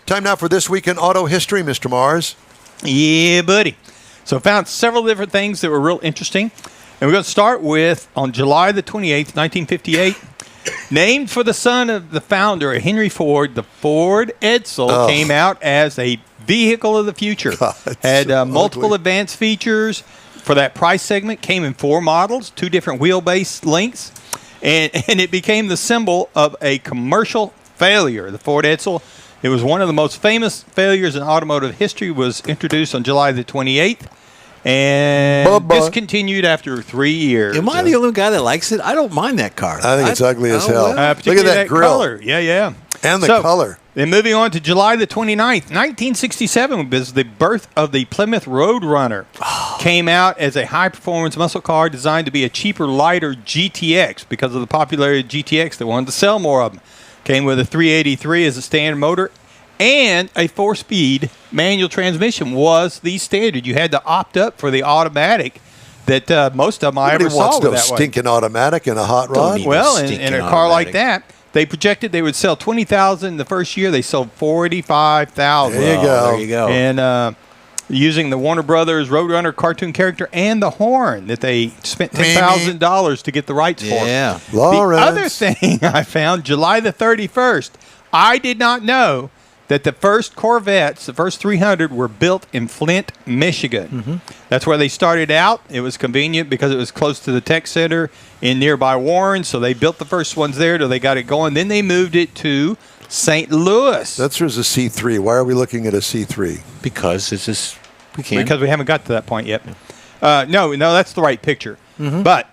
Time now for This Week in Auto History, Mr. Mars. Yeah, buddy. So I found several different things that were real interesting. And we're going to start with, on July the 28th, 1958, named for the son of the founder, Henry Ford, the Ford Edsel came out as a vehicle of the future. God, had so multiple ugly. advanced features for that price segment, came in 4 models, 2 different wheelbase lengths, and it became the symbol of a commercial failure. The Ford Edsel, it was one of the most famous failures in automotive history, was introduced on July the 28th and discontinued after 3 years. Am I the only guy that likes it? I don't mind that car. I think it's ugly as hell. Look at Particularly that grill. color. Yeah. And the color. Then moving on to July the 29th, 1967 was the birth of the Plymouth Road Runner. Came out as a high-performance muscle car designed to be a cheaper, lighter GTX because of the popularity of GTX. They wanted to sell more of them. Came with a 383 as a standard motor, and a 4-speed manual transmission was the standard. You had to opt up for the automatic that most of them I ever saw wants were no that way. stinking automatic in a hot rod? Well, in a car like that, they projected they would sell 20,000 the first year. They sold 45,000. There you go. There you go. And using the Warner Brothers Roadrunner cartoon character and the horn that they spent $10,000 to get the rights for. Yeah. Lawrence. The other thing I found, July the 31st, I did not know that the first Corvettes, the first 300, were built in Flint, Michigan. Mm-hmm. That's where they started out. It was convenient because it was close to the tech center in nearby Warren, so they built the first ones there till they got it going. Then they moved it to St. Louis. That's there's a C3. Why are we looking at a C3? Because it's just, we can. Because we haven't got to that point yet. No, that's the right picture. Mm-hmm. But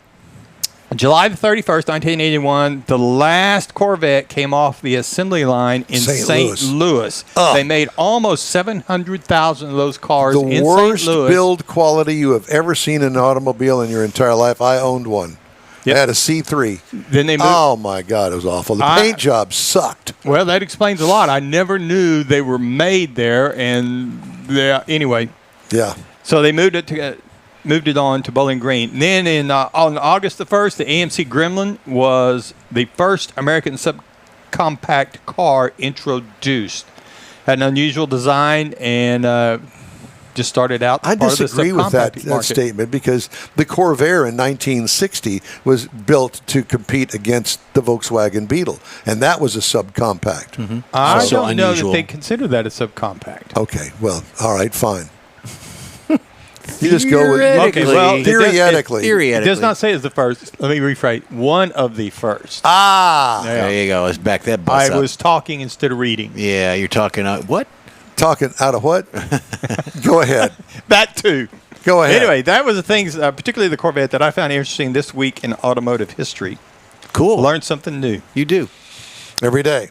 July the 31st, 1981, the last Corvette came off the assembly line in St. Louis. They made almost 700,000 of those cars in St. Louis. The worst build quality you have ever seen in an automobile in your entire life. I owned one. Yep. I had a C3. Then they moved. Oh, my God. It was awful. The paint job sucked. Well, that explains a lot. I never knew they were made there. And anyway. Yeah. So they moved it on to Bowling Green. Then on August the 1st, the AMC Gremlin was the first American subcompact car introduced. Had an unusual design and just started out. I disagree with that statement because the Corvair in 1960 was built to compete against the Volkswagen Beetle, and that was a subcompact. Mm-hmm. I Also don't know that unusual. they consider that a subcompact. Okay, well, all right, fine. You just go with Okay, well, theoretically. It does not say it's the first. Let me rephrase. One of the first. Ah, Yeah. There you go. Let's back that bus I up. was talking instead of reading. Yeah, you're talking what? talking out of what? Go ahead. That too. Go ahead. Anyway, that was the things, particularly the Corvette, that I found interesting this week in automotive history. Cool. Learned something new. You do. Every day.